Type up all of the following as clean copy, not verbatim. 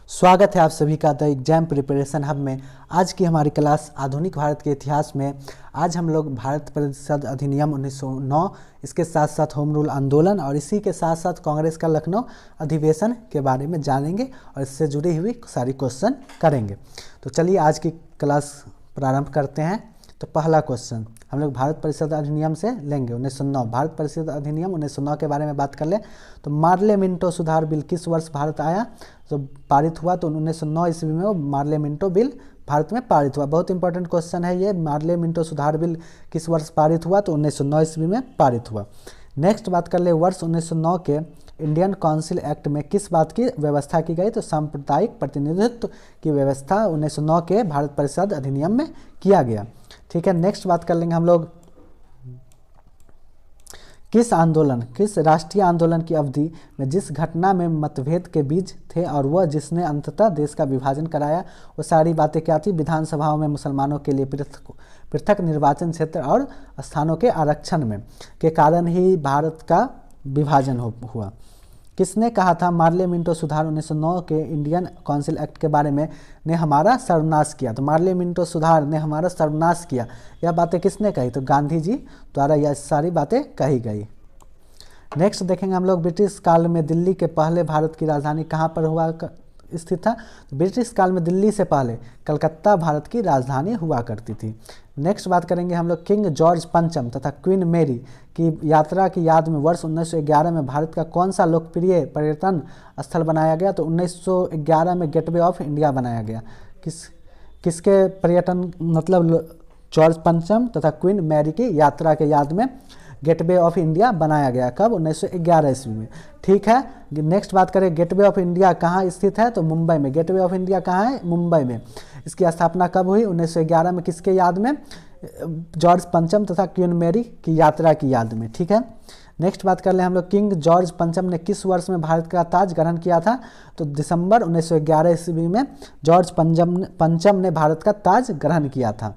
स्वागत है आप सभी का द एग्जाम प्रिपरेशन हब में। आज की हमारी क्लास आधुनिक भारत के इतिहास में। आज हम लोग भारत परिषद अधिनियम 1909, इसके साथ साथ होम रूल आंदोलन और इसी के साथ साथ कांग्रेस का लखनऊ अधिवेशन के बारे में जानेंगे और इससे जुड़ी हुई सारी क्वेश्चन करेंगे। तो चलिए आज की क्लास प्रारंभ करते हैं। तो पहला क्वेश्चन हम लोग भारत परिषद अधिनियम से लेंगे 1909। भारत परिषद अधिनियम 1909 के बारे में बात कर ले तो मार्ले मिंटो सुधार बिल किस वर्ष भारत आया, तो पारित हुआ तो 1909 ईस्वी में वो मार्ले मिंटो बिल भारत में पारित हुआ। बहुत इंपॉर्टेंट क्वेश्चन है ये, मार्ले मिंटो सुधार बिल किस वर्ष पारित हुआ, तो 1909 ईस्वी में पारित हुआ। नेक्स्ट बात कर ले वर्ष 1909 के इंडियन काउंसिल एक्ट में किस बात की व्यवस्था की गई, तो सांप्रदायिक प्रतिनिधित्व की व्यवस्था 1909 के भारत परिषद अधिनियम में किया गया। ठीक है, नेक्स्ट बात कर लेंगे हम लोग किस राष्ट्रीय आंदोलन की अवधि में जिस घटना में मतभेद के बीज थे और वह जिसने अंततः देश का विभाजन कराया, वो सारी बातें क्या थी, विधानसभाओं में मुसलमानों के लिए पृथक निर्वाचन क्षेत्र और स्थानों के आरक्षण में के कारण ही भारत का विभाजन हुआ। किसने कहा था मार्ले मिंटो सुधार 1909 के इंडियन काउंसिल एक्ट के बारे में ने हमारा सर्वनाश किया, तो मार्ले मिंटो सुधार ने हमारा सर्वनाश किया, यह बातें किसने कही, तो गांधी जी द्वारा यह सारी बातें कही गई। नेक्स्ट देखेंगे हम लोग ब्रिटिश काल में दिल्ली के पहले भारत की राजधानी कहाँ पर हुआ स्थित था, तो ब्रिटिश काल में दिल्ली से पहले कलकत्ता भारत की राजधानी हुआ करती थी। नेक्स्ट बात करेंगे हम लोग किंग जॉर्ज पंचम तथा क्वीन मैरी की यात्रा की याद में वर्ष 1911 में भारत का कौन सा लोकप्रिय पर्यटन स्थल बनाया गया, तो 1911 में गेटवे ऑफ इंडिया बनाया गया। किसके पर्यटन मतलब जॉर्ज पंचम तथा क्वीन मैरी की यात्रा के याद में गेटवे ऑफ इंडिया बनाया गया, कब, 1911 ईस्वी में। ठीक है, नेक्स्ट बात करें गेटवे ऑफ इंडिया कहाँ स्थित है, तो मुंबई में। गेटवे ऑफ इंडिया कहाँ है, मुंबई में। इसकी स्थापना कब हुई, 1911 में, किसके याद में, जॉर्ज पंचम तथा क्वीन मैरी की यात्रा की याद में। ठीक है, नेक्स्ट बात कर ले हम लोग किंग जॉर्ज पंचम ने किस वर्ष में भारत का ताज ग्रहण किया था, तो दिसंबर 1911 ईस्वी में जॉर्ज पंचम ने भारत का ताज ग्रहण किया था।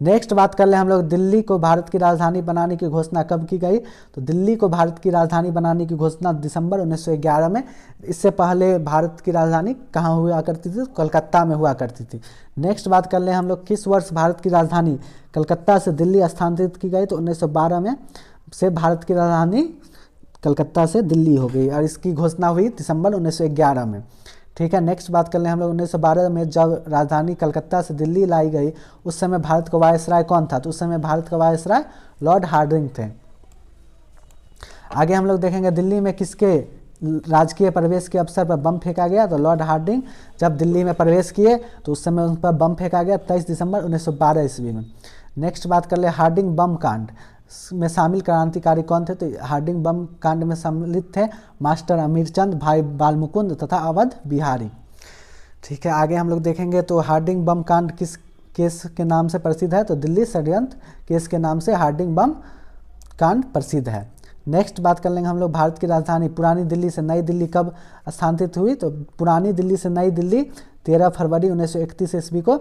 नेक्स्ट बात कर ले हम लोग दिल्ली को भारत की राजधानी बनाने की घोषणा कब की गई, तो दिल्ली को भारत की राजधानी बनाने की घोषणा दिसंबर 1911 में। इससे पहले भारत की राजधानी कहाँ हुआ करती थी, कलकत्ता में हुआ करती थी। नेक्स्ट बात कर ले हम लोग किस वर्ष भारत की राजधानी कलकत्ता से दिल्ली स्थानांतरित की गई, तो 1912 में से भारत की राजधानी कलकत्ता से दिल्ली हो गई और इसकी घोषणा हुई दिसंबर 1911 में। ठीक है, नेक्स्ट बात कर ले हम लोग 1912 में जब राजधानी कलकत्ता से दिल्ली लाई गई उस समय भारत का वायसराय कौन था, तो उस समय भारत का वायसराय लॉर्ड हार्डिंग थे। आगे हम लोग देखेंगे दिल्ली में किसके राजकीय प्रवेश के अवसर पर बम फेंका गया, तो लॉर्ड हार्डिंग जब दिल्ली में प्रवेश किए तो उस समय उन पर बम फेंका गया 23 दिसंबर 1912 ईस्वी में। नेक्स्ट बात कर ले हार्डिंग बम कांड में शामिल क्रांतिकारी कौन थे, तो हार्डिंग बम कांड में सम्मिलित थे मास्टर अमीरचंद, भाई बालमुकुंद तथा अवध बिहारी। ठीक है, आगे हम लोग देखेंगे तो हार्डिंग बम कांड किस केस के नाम से प्रसिद्ध है, तो दिल्ली षड्यंत्र केस के नाम से हार्डिंग बम कांड प्रसिद्ध है। नेक्स्ट बात कर लेंगे हम लोग भारत की राजधानी पुरानी दिल्ली से नई दिल्ली कब स्थानांतरित हुई, तो पुरानी दिल्ली से नई दिल्ली 13 फरवरी 1931 ईस्वी को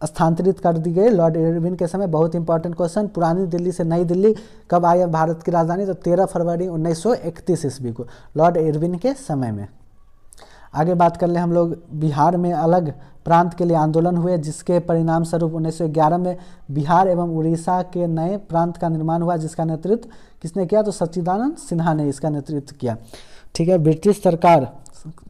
स्थानांतरित कर दी गई लॉर्ड इरविन के समय। बहुत इंपॉर्टेंट क्वेश्चन, पुरानी दिल्ली से नई दिल्ली कब आई भारत की राजधानी, तो 13 फरवरी 1931 ईस्वी को लॉर्ड इरविन के समय में। आगे बात कर ले हम लोग बिहार में अलग प्रांत के लिए आंदोलन हुए जिसके परिणाम स्वरूप 1911 में बिहार एवं उड़ीसा के नए प्रांत का निर्माण हुआ, जिसका नेतृत्व किसने किया, तो सच्चिदानंद सिन्हा ने इसका नेतृत्व किया। ठीक है, ब्रिटिश सरकार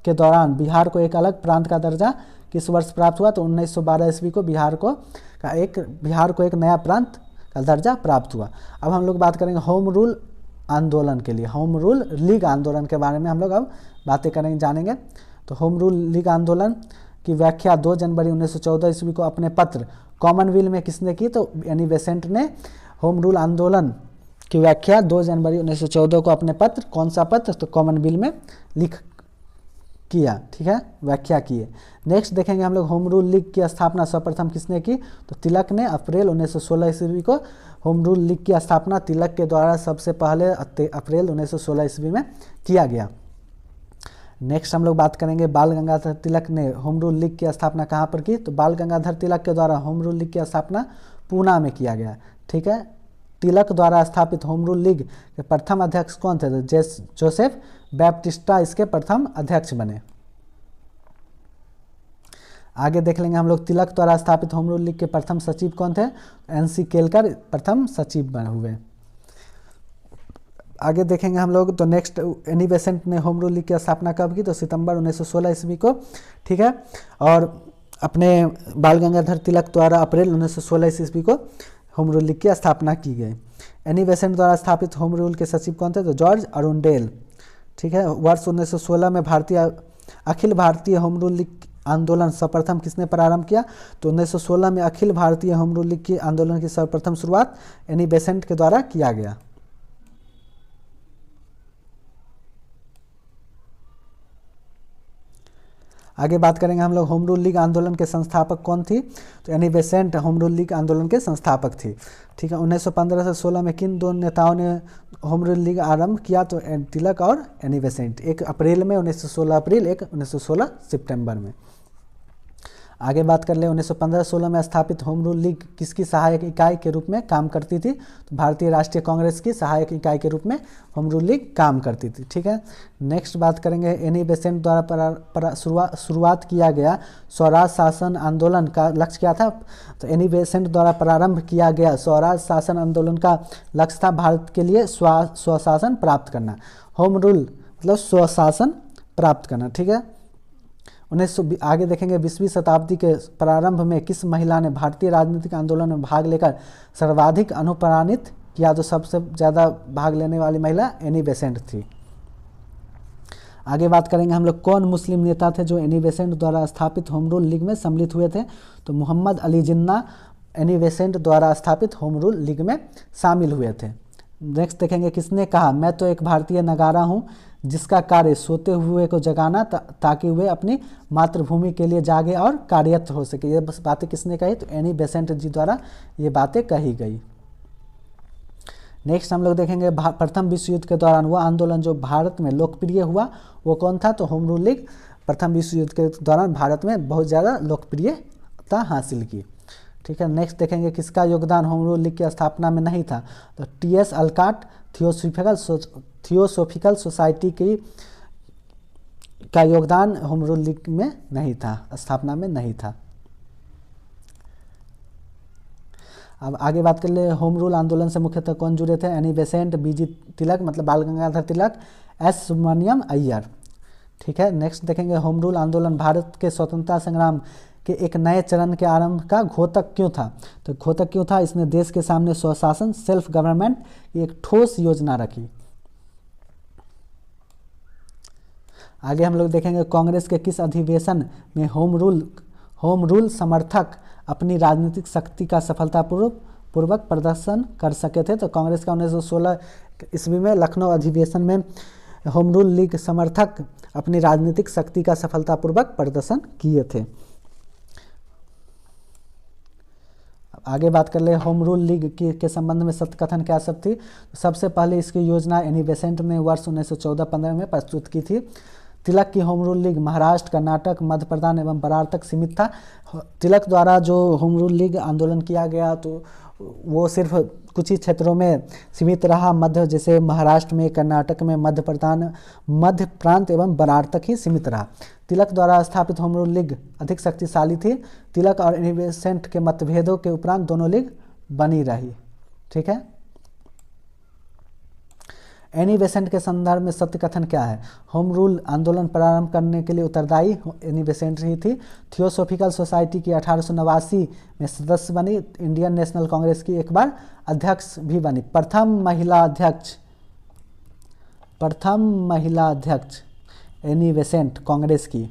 के दौरान बिहार को एक अलग प्रांत का दर्जा किस वर्ष प्राप्त हुआ, तो 1912 ईस्वी को बिहार को एक नया प्रांत का दर्जा प्राप्त हुआ। अब हम लोग बात करेंगे होम रूल आंदोलन के लिए, होम रूल लीग आंदोलन के बारे में हम लोग अब बातें करेंगे, जानेंगे। तो होम रूल लीग आंदोलन की व्याख्या 2 जनवरी 1914 ईस्वी को अपने पत्र कॉमनवेल्थ में किसने की, तो एनी बेसेंट ने होम रूल आंदोलन की व्याख्या 2 जनवरी 1914 को अपने पत्र, कौन सा पत्र, तो कॉमनवेल्थ में लिख किया। ठीक है, व्याख्या किए। नेक्स्ट देखेंगे हम लोग होम रूल लीग की स्थापना सर्वप्रथम किसने की, तो तिलक ने अप्रैल 1916 ईस्वी को होम रूल लीग की स्थापना तिलक के द्वारा सबसे पहले अप्रैल 1916 ईस्वी में किया गया। नेक्स्ट हम लोग बात करेंगे बाल गंगाधर तिलक ने होम रूल लीग की स्थापना कहाँ पर की, तो बाल गंगाधर तिलक के द्वारा होम रूल लीग की स्थापना पूना में किया गया। ठीक है, तिलक द्वारा स्थापित होम रूल लीग के प्रथम अध्यक्ष कौन थे? तो जोसेफ बैप्टिस्टा इसके प्रथम अध्यक्ष बने। आगे देख लेंगे हम लोग तिलक द्वारा स्थापित होम रूल लीग के प्रथम सचिव कौन थे? एनसी केलकर प्रथम सचिव बने हुए। आगे देखेंगे हम लोग तो नेक्स्ट एनी बेसेंट ने होम रूल लीग की स्थापना कब की? तो सितंबर 1916 ईस्वी को, ठीक है। और अपने बाल गंगाधर तिलक द्वारा अप्रैल 1916 ईस्वी को होम रूल लीग की स्थापना की गई। एनी बेसेंट द्वारा स्थापित होम रूल के सचिव कौन थे? तो जॉर्ज अरुंडेल, ठीक है। वर्ष 1916 में Akhil Bharatiya home rule league आंदोलन सर्वप्रथम किसने प्रारंभ किया? तो 1916 में Akhil Bharatiya home rule league की आंदोलन की सर्वप्रथम शुरुआत एनी बेसेंट के द्वारा किया गया। आगे बात करेंगे हम लोग होम रूल लीग आंदोलन के संस्थापक कौन थी? तो Annie Besant home rule league आंदोलन के संस्थापक थी, ठीक है। 1915 से 16 में किन दो नेताओं ने होम रूल लीग आरंभ किया? तो तिलक और एनी बेसेंट, एक अप्रैल में 1916 अप्रैल, एक 1916 सितंबर में। आगे बात कर ले 1915-16 में स्थापित होम रूल लीग किसकी सहायक इकाई के रूप में काम करती थी? तो भारतीय राष्ट्रीय कांग्रेस की सहायक इकाई के रूप में होम रूल लीग काम करती थी, ठीक है। नेक्स्ट बात करेंगे एनी बेसेंट द्वारा शुरुआत किया गया स्वराज शासन आंदोलन का लक्ष्य क्या था? तो एनी बेसेंट द्वारा प्रारंभ किया गया स्वराज शासन आंदोलन का लक्ष्य था भारत के लिए स्वशासन प्राप्त करना। होम रूल मतलब स्वशासन प्राप्त करना, ठीक है। आगे देखेंगे 20वीं शताब्दी के प्रारंभ में किस महिला ने भारतीय राजनीतिक आंदोलन में भाग लेकर सर्वाधिक अनुप्राणित किया? तो सबसे ज़्यादा भाग लेने वाली महिला एनी बेसेंट थी। आगे बात करेंगे हम लोग कौन मुस्लिम नेता थे जो एनी बेसेंट द्वारा स्थापित होम रूल लीग में सम्मिलित हुए थे? तो मोहम्मद अली जिन्ना एनी बेसेंट द्वारा स्थापित होम रूल लीग में शामिल हुए थे। नेक्स्ट देखेंगे किसने कहा मैं तो एक भारतीय नगारा हूँ जिसका कार्य सोते हुए को जगाना ताकि वे अपनी मातृभूमि के लिए जागे और कार्यरत हो सके। ये बस बातें किसने कही? तो एनी बेसेंट जी द्वारा ये बातें कही गई। नेक्स्ट हम लोग देखेंगे प्रथम विश्व युद्ध के दौरान वह आंदोलन जो भारत में लोकप्रिय हुआ वो कौन था? तो होम रूल लीग प्रथम विश्व युद्ध के दौरान भारत में बहुत ज़्यादा लोकप्रियता हासिल की, ठीक है। नेक्स्ट देखेंगे किसका योगदान होम रूल लीग की स्थापना में नहीं था? तो टी.एस. अलकाट थियोसोफिकल सोसाइटी का योगदान होम रूल लीग में नहीं था, स्थापना में नहीं था। अब आगे बात कर ले होम रूल आंदोलन से मुख्यतः कौन जुड़े थे? एनी बेसेंट, बीजी तिलक मतलब बाल गंगाधर तिलक, एस सुब्रमण्यम अय्यर, ठीक है। नेक्स्ट देखेंगे होम रूल आंदोलन भारत के स्वतंत्रता संग्राम के एक नए चरण के आरंभ का घोतक क्यों था? तो घोतक क्यों था? इसने देश के सामने स्वशासन सेल्फ गवर्नमेंट की एक ठोस योजना रखी। आगे हम लोग देखेंगे कांग्रेस के किस अधिवेशन में होम रूल समर्थक अपनी राजनीतिक शक्ति का सफलतापूर्वक प्रदर्शन कर सके थे? तो कांग्रेस का 1916 ईस्वी में लखनऊ अधिवेशन में होम रूल लीग समर्थक अपनी राजनीतिक शक्ति का सफलतापूर्वक प्रदर्शन किए थे। आगे बात कर ले होम रूल लीग के संबंध में सत्य कथन क्या सब थी? सबसे पहले इसकी योजना एनी बेसेंट ने वर्ष 1914-15 में प्रस्तुत की थी। तिलक की home rule league Maharashtra, Karnataka, Madhya Pradesh एवं बरार तक सीमित था। तिलक द्वारा जो होम रूल लीग आंदोलन किया गया तो वो सिर्फ कुछ ही क्षेत्रों में सीमित रहा, जैसे महाराष्ट्र में, कर्नाटक में, मध्य प्रांत एवं बरार तक ही सीमित रहा। तिलक द्वारा स्थापित होम रूल लीग अधिक शक्तिशाली थी। तिलक और एनी बेसेंट के मतभेदों के उपरांत दोनों लीग बनी रही, ठीक है। एनी बेसेंट के संदर्भ में सत्य कथन क्या है? होम रूल आंदोलन प्रारंभ करने के लिए उत्तरदायी एनी बेसेंट ही थी। थियोसोफिकल सोसाइटी की 1889 में सदस्य बनी। इंडियन नेशनल कांग्रेस की एक बार अध्यक्ष भी बनी। प्रथम महिला अध्यक्ष एनी बेसेंट कांग्रेस की,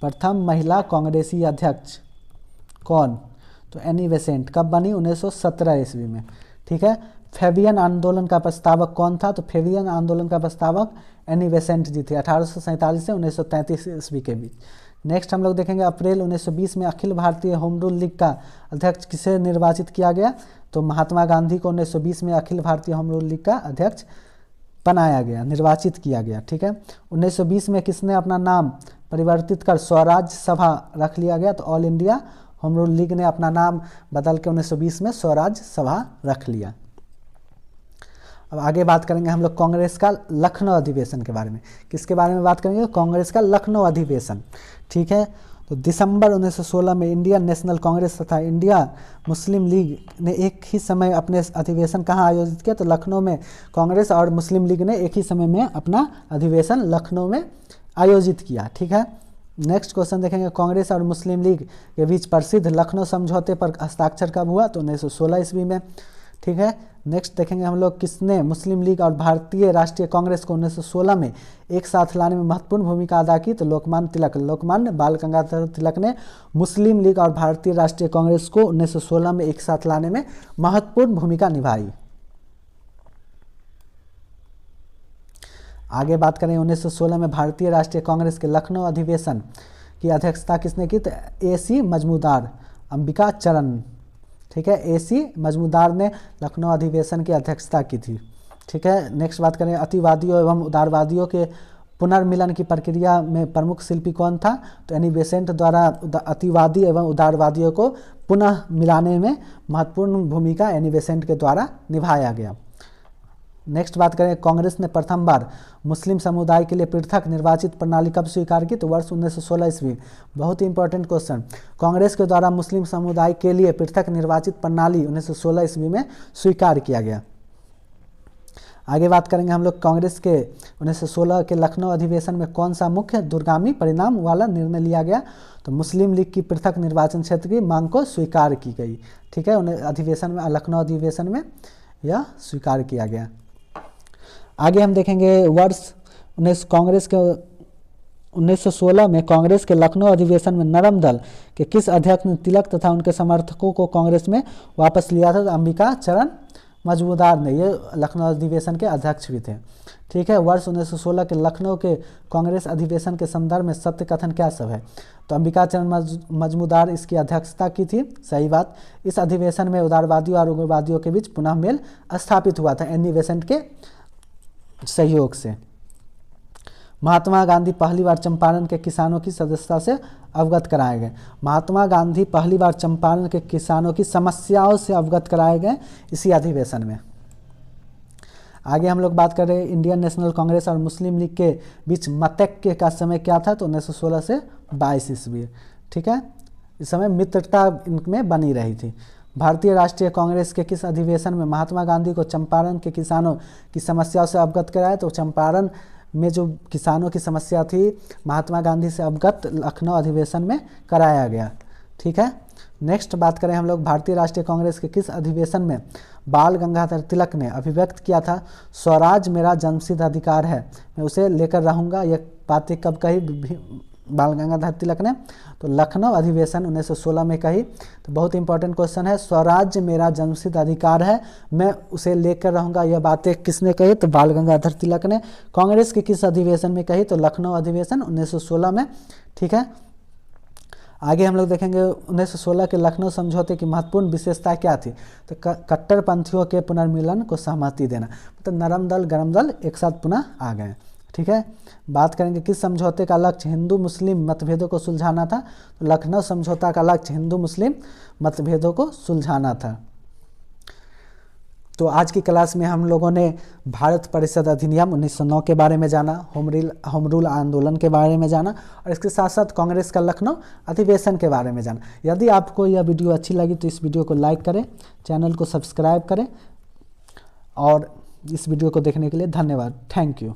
प्रथम महिला कांग्रेसी अध्यक्ष कौन? तो एनी बेसेंट। कब बनी? 1917 ईस्वी में, ठीक है। फेबियन आंदोलन का प्रस्तावक कौन था? तो फेबियन आंदोलन का प्रस्तावक एनी बेसेंट जी थे 1847 से 1933 ईस्वी के बीच। नेक्स्ट हम लोग देखेंगे अप्रैल 1920 में Akhil Bharatiya home rule league का अध्यक्ष किसे निर्वाचित किया गया? तो महात्मा गांधी को 1920 में Akhil Bharatiya home rule league का अध्यक्ष बनाया गया, निर्वाचित किया गया, ठीक है। 1920 में किसने अपना नाम परिवर्तित कर स्वराज सभा रख लिया गया? तो all India home rule league ने अपना नाम बदल के 1920 में स्वराज सभा रख लिया। अब आगे बात करेंगे हम लोग कांग्रेस का लखनऊ अधिवेशन के बारे में। किसके बारे में बात करेंगे? कांग्रेस का लखनऊ अधिवेशन। ठीक है, तो दिसंबर 1916 में इंडियन नेशनल कांग्रेस तथा इंडिया मुस्लिम लीग ने एक ही समय अपने अधिवेशन कहाँ आयोजित किया? तो लखनऊ में। कांग्रेस और मुस्लिम लीग ने एक ही समय में अपना अधिवेशन लखनऊ में आयोजित किया। ठीक है, नेक्स्ट क्वेश्चन देखेंगे, कांग्रेस और मुस्लिम लीग के बीच प्रसिद्ध लखनऊ समझौते पर हस्ताक्षर कब हुआ? तो 1916 ईस्वी में। ठीक है, नेक्स्ट देखेंगे हम लोग, किसने मुस्लिम लीग और भारतीय राष्ट्रीय कांग्रेस को 1916 में एक साथ लाने में महत्वपूर्ण भूमिका अदा की? तो लोकमान्य तिलक, लोकमान्य बाल गंगाधर तिलक ने मुस्लिम लीग और भारतीय राष्ट्रीय कांग्रेस को 1916 में एक साथ लाने में महत्वपूर्ण भूमिका निभाई। आगे बात करें, 1916 में भारतीय राष्ट्रीय कांग्रेस के लखनऊ अधिवेशन की अध्यक्षता किसने की? तो AC मजमूदार, अंबिका चरण। ठीक है, AC मजमूदार ने लखनऊ अधिवेशन की अध्यक्षता की थी। ठीक है, नेक्स्ट बात करें, अतिवादियों एवं उदारवादियों के पुनर्मिलन की प्रक्रिया में प्रमुख शिल्पी कौन था? तो एनी बेसेंट द्वारा अतिवादी एवं उदारवादियों को पुनः मिलाने में महत्वपूर्ण भूमिका एनी बेसेंट के द्वारा निभाया गया। नेक्स्ट बात करें, कांग्रेस ने प्रथम बार मुस्लिम समुदाय के लिए पृथक निर्वाचित प्रणाली कब स्वीकार की? तो वर्ष 1916 ईस्वी। बहुत ही इंपॉर्टेंट क्वेश्चन। कांग्रेस के द्वारा मुस्लिम समुदाय के लिए पृथक निर्वाचित प्रणाली 1916 ईस्वी में स्वीकार किया गया। आगे बात करेंगे हम लोग, कांग्रेस के 1916 के लखनऊ अधिवेशन में कौन सा मुख्य दूरगामी परिणाम वाला निर्णय लिया गया? तो मुस्लिम लीग की पृथक निर्वाचन क्षेत्र की मांग को स्वीकार की गई। ठीक है, उन्हें अधिवेशन में, लखनऊ अधिवेशन में यह स्वीकार किया गया। आगे हम देखेंगे, वर्ष 1916 में कांग्रेस के लखनऊ अधिवेशन में नरम दल के किस अध्यक्ष ने तिलक तथा उनके समर्थकों को कांग्रेस में वापस लिया था? तो अंबिका चरण मजमूदार ने, ये लखनऊ अधिवेशन के अध्यक्ष भी थे। ठीक है, वर्ष 1916 के लखनऊ के कांग्रेस अधिवेशन के संदर्भ में सत्य कथन क्या सब है? तो अंबिका चरण मजमूदार इसकी अध्यक्षता की थी। सही बात। इस अधिवेशन में उदारवादियों और उग्रवादियों के बीच पुनः मेल स्थापित हुआ था एनी बेसेंट के सहयोग से। महात्मा गांधी पहली बार चंपारण के किसानों की सदस्यता से अवगत कराए गए। महात्मा गांधी पहली बार चंपारण के किसानों की समस्याओं से अवगत कराए गए इसी अधिवेशन में। आगे हम लोग बात कर रहे हैं, इंडियन नेशनल कांग्रेस और मुस्लिम लीग के बीच मतैक्य का समय क्या था? तो 1916 से 22 ईस्वी। ठीक है, इस समय मित्रता इनमें बनी रही थी। भारतीय राष्ट्रीय कांग्रेस के किस अधिवेशन में महात्मा गांधी को चंपारण के किसानों की समस्याओं से अवगत कराया? तो चंपारण में जो किसानों की समस्या थी, महात्मा गांधी से अवगत लखनऊ अधिवेशन में कराया गया। ठीक है, नेक्स्ट बात करें हम लोग, भारतीय राष्ट्रीय कांग्रेस के किस अधिवेशन में बाल गंगाधर तिलक ने अभिव्यक्त किया था, स्वराज मेरा जन्मसिद्ध अधिकार है, मैं उसे लेकर रहूँगा? यह बातें कब कही बाल गंगाधर तिलक ने? तो लखनऊ अधिवेशन 1916 में कही। तो बहुत इंपॉर्टेंट क्वेश्चन है, स्वराज मेरा जन्मसिद्ध अधिकार है, मैं उसे लेकर रहूँगा, यह बातें किसने कही? तो बाल गंगाधर तिलक ने। कांग्रेस के किस अधिवेशन में कही? तो लखनऊ अधिवेशन 1916 में। ठीक है, आगे हम लोग देखेंगे, 1916 के लखनऊ समझौते की महत्वपूर्ण विशेषता क्या थी? तो कट्टरपंथियों के पुनर्मिलन को सहमति देना, मतलब नरम दल गरम दल एक साथ पुनः आ गए। ठीक है, बात करेंगे किस समझौते का लक्ष्य हिंदू मुस्लिम मतभेदों को सुलझाना था? तो लखनऊ समझौता का लक्ष्य हिंदू मुस्लिम मतभेदों को सुलझाना था। तो आज की क्लास में हम लोगों ने भारत परिषद अधिनियम 1909 के बारे में जाना, होम रूल आंदोलन के बारे में जाना और इसके साथ साथ कांग्रेस का लखनऊ अधिवेशन के बारे में जाना। यदि आपको यह वीडियो अच्छी लगी तो इस वीडियो को लाइक करें, चैनल को सब्सक्राइब करें और इस वीडियो को देखने के लिए धन्यवाद। Thank you.